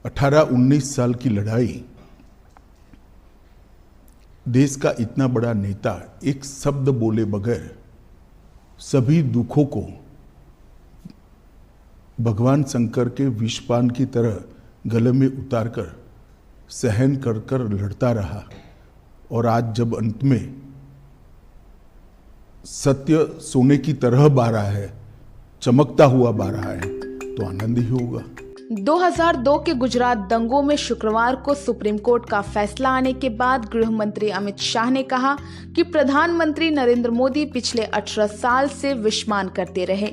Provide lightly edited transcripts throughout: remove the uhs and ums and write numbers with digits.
18-19 साल की लड़ाई, देश का इतना बड़ा नेता एक शब्द बोले बगैर सभी दुखों को भगवान शंकर के विषपान की तरह गले में उतारकर सहन कर कर लड़ता रहा। और आज जब अंत में सत्य सोने की तरह बारा है, चमकता हुआ बारा है, तो आनंद ही होगा। 2002 के गुजरात दंगों में शुक्रवार को सुप्रीम कोर्ट का फैसला आने के बाद गृह मंत्री अमित शाह ने कहा कि प्रधानमंत्री नरेंद्र मोदी पिछले 18 साल से विषमान करते रहे।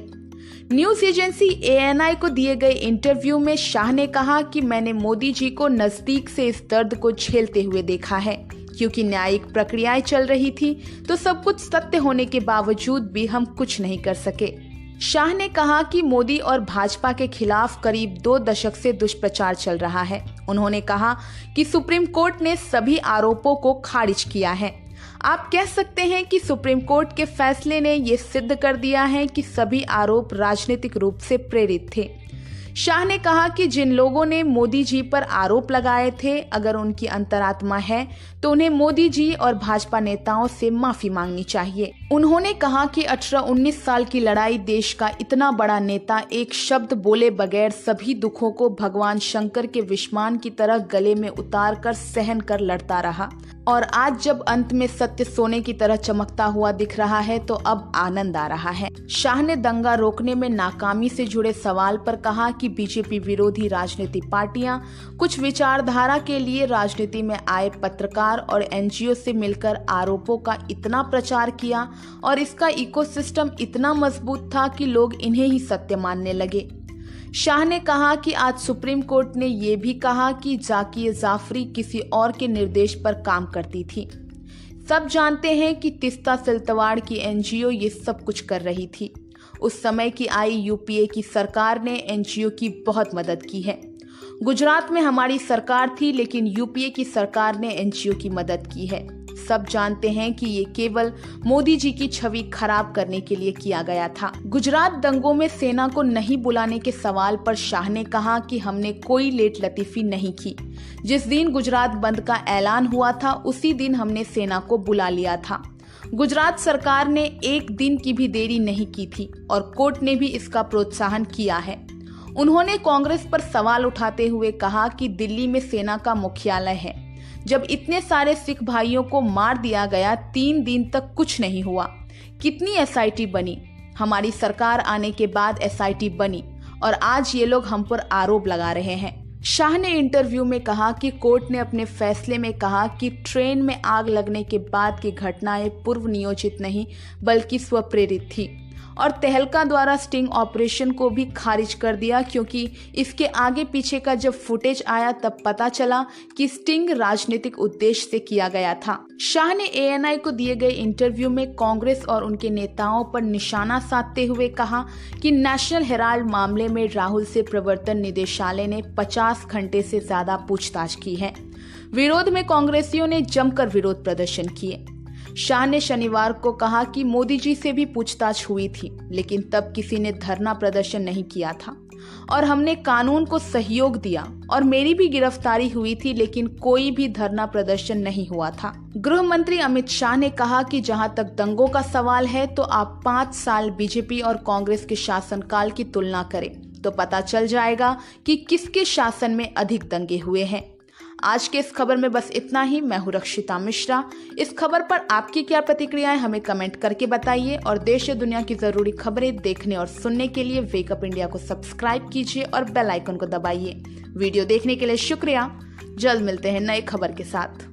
न्यूज एजेंसी ANI को दिए गए इंटरव्यू में शाह ने कहा कि मैंने मोदी जी को नजदीक से इस दर्द को झेलते हुए देखा है। क्योंकि न्यायिक प्रक्रियाएं चल रही थी तो सब कुछ सत्य होने के बावजूद भी हम कुछ नहीं कर सके। शाह ने कहा कि मोदी और भाजपा के खिलाफ करीब 2 दशक से दुष्प्रचार चल रहा है। उन्होंने कहा कि सुप्रीम कोर्ट ने सभी आरोपों को खारिज किया है। आप कह सकते हैं कि सुप्रीम कोर्ट के फैसले ने ये सिद्ध कर दिया है कि सभी आरोप राजनीतिक रूप से प्रेरित थे। शाह ने कहा कि जिन लोगों ने मोदी जी पर आरोप लगाए थे, अगर उनकी अंतरात्मा है तो उन्हें मोदी जी और भाजपा नेताओं से माफी मांगनी चाहिए। उन्होंने कहा कि 18-19 साल की लड़ाई, देश का इतना बड़ा नेता एक शब्द बोले बगैर सभी दुखों को भगवान शंकर के विषमान की तरह गले में उतार कर सहन कर लड़ता रहा। और आज जब अंत में सत्य सोने की तरह चमकता हुआ दिख रहा है तो अब आनंद आ रहा है। शाह ने दंगा रोकने में नाकामी से जुड़े सवाल पर कहा कि बीजेपी विरोधी राजनीतिक पार्टियां कुछ विचारधारा के लिए राजनीति में आए पत्रकार और NGO से मिलकर आरोपों का इतना प्रचार किया और इसका इकोसिस्टम इतना मजबूत था कि लोग इन्हें ही सत्य मानने लगे। शाह ने कहा कि आज सुप्रीम कोर्ट ने ये भी कहा कि जाकिर जाफरी किसी और के निर्देश पर काम करती थी। सब जानते हैं कि तीस्ता सिलतवाड़ की NGO ये सब कुछ कर रही थी। उस समय की आई UPA की सरकार ने NGO की बहुत मदद की है। गुजरात में हमारी सरकार थी लेकिन UPA की सरकार ने NGO की मदद की है। सब जानते हैं कि ये केवल मोदी जी की छवि खराब करने के लिए किया गया था। गुजरात दंगों में सेना को नहीं बुलाने के सवाल पर शाह ने कहा कि हमने कोई लेट लतीफी नहीं की। जिस दिन गुजरात बंद का ऐलान हुआ था उसी दिन हमने सेना को बुला लिया था। गुजरात सरकार ने एक दिन की भी देरी नहीं की थी और कोर्ट ने भी इसका प्रोत्साहन किया है। उन्होंने कांग्रेस पर सवाल उठाते हुए कहा कि दिल्ली में सेना का मुख्यालय है। जब इतने सारे सिख भाइयों को मार दिया गया, 3 दिन तक कुछ नहीं हुआ। कितनी SIT बनी? हमारी सरकार आने के बाद SIT बनी और आज ये लोग हम पर आरोप लगा रहे हैं। शाह ने इंटरव्यू में कहा कि कोर्ट ने अपने फैसले में कहा कि ट्रेन में आग लगने के बाद की घटनाएं पूर्व नियोजित नहीं बल्कि स्वप्रेरित थी और तहलका द्वारा स्टिंग ऑपरेशन को भी खारिज कर दिया, क्योंकि इसके आगे पीछे का जब फुटेज आया तब पता चला कि स्टिंग राजनीतिक उद्देश्य से किया गया था। शाह ने ANI को दिए गए इंटरव्यू में कांग्रेस और उनके नेताओं पर निशाना साधते हुए कहा कि नेशनल हेराल्ड मामले में राहुल से प्रवर्तन निदेशालय ने 50 घंटे से ज्यादा पूछताछ की है। विरोध में कांग्रेसियों ने जमकर विरोध प्रदर्शन किए। शाह ने शनिवार को कहा कि मोदी जी से भी पूछताछ हुई थी लेकिन तब किसी ने धरना प्रदर्शन नहीं किया था और हमने कानून को सहयोग दिया और मेरी भी गिरफ्तारी हुई थी लेकिन कोई भी धरना प्रदर्शन नहीं हुआ था। गृह मंत्री अमित शाह ने कहा कि जहां तक दंगों का सवाल है तो आप 5 साल बीजेपी और कांग्रेस के शासनकाल की तुलना करें तो पता चल जाएगा कि किसके शासन में अधिक दंगे हुए हैं। आज के इस खबर में बस इतना ही। मैं हूं रक्षिता मिश्रा। इस खबर पर आपकी क्या प्रतिक्रियाएं हमें कमेंट करके बताइए और देश और दुनिया की जरूरी खबरें देखने और सुनने के लिए वेकअप इंडिया को सब्सक्राइब कीजिए और बेल आइकन को दबाइए। वीडियो देखने के लिए शुक्रिया। जल्द मिलते हैं नए खबर के साथ।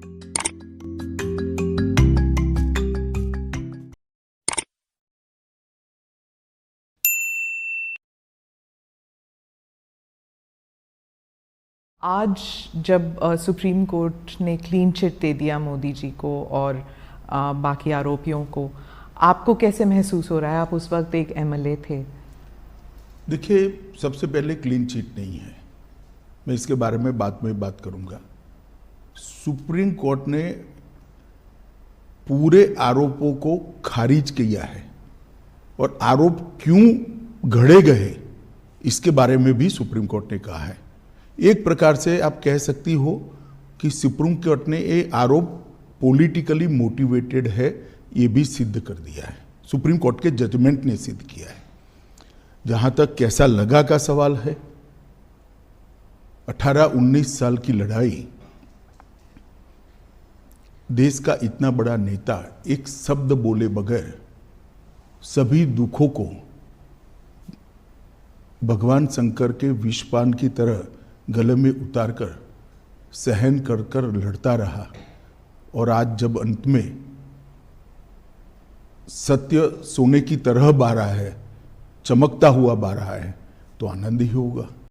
आज जब सुप्रीम कोर्ट ने क्लीन चिट दे दिया मोदी जी को और बाकी आरोपियों को, आपको कैसे महसूस हो रहा है? आप उस वक्त एक MLA थे। देखिए, सबसे पहले क्लीन चिट नहीं है, मैं इसके बारे में बाद में बात करूंगा। सुप्रीम कोर्ट ने पूरे आरोपों को खारिज किया है और आरोप क्यों घड़े गए इसके बारे में भी सुप्रीम कोर्ट ने कहा है। एक प्रकार से आप कह सकती हो कि सुप्रीम कोर्ट ने ये आरोप पॉलिटिकली मोटिवेटेड है, ये भी सिद्ध कर दिया है। सुप्रीम कोर्ट के जजमेंट ने सिद्ध किया है। जहां तक कैसा लगा का सवाल है, 18-19 साल की लड़ाई, देश का इतना बड़ा नेता एक शब्द बोले बगैर सभी दुखों को भगवान शंकर के विषपान की तरह गले में उतारकर सहन कर कर लड़ता रहा, और आज जब अंत में सत्य सोने की तरह बारा है, चमकता हुआ बारा है, तो आनंद ही होगा।